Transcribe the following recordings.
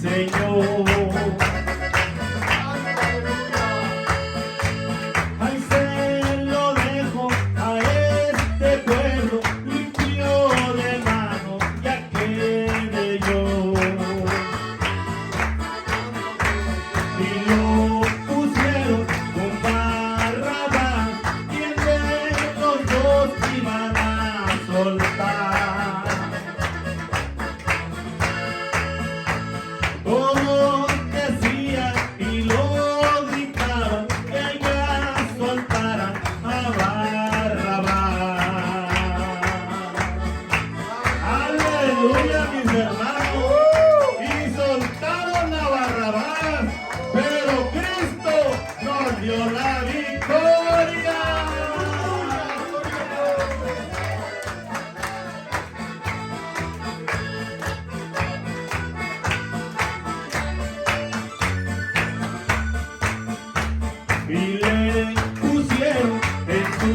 Señor. Ay, se lo dejo a este pueblo, limpio de mano, ya quede yo. Y lo pusieron con Barrabás, y entre los dos iban a soltar. Todos decían y lo gritaban que ya soltaran a Barrabás. Aleluya, mis hermanos. Y soltaron a Barrabás, pero Cristo nos dio la victoria. Y le pusieron en su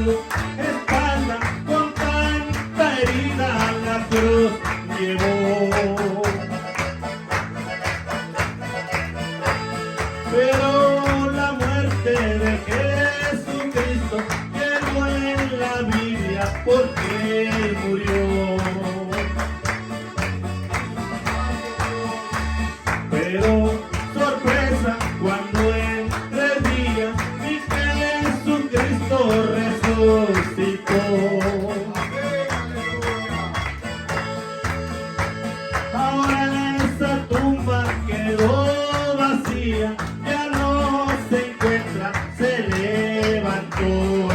espalda con tanta herida la cruz llevó. Pero la muerte de Jesucristo quedó en la Biblia porque Él murió. Pero sorpresa cuando en 3 días mi Jesucristo resucitó. Ahora esa tumba quedó vacía, ya no se encuentra, se levantó.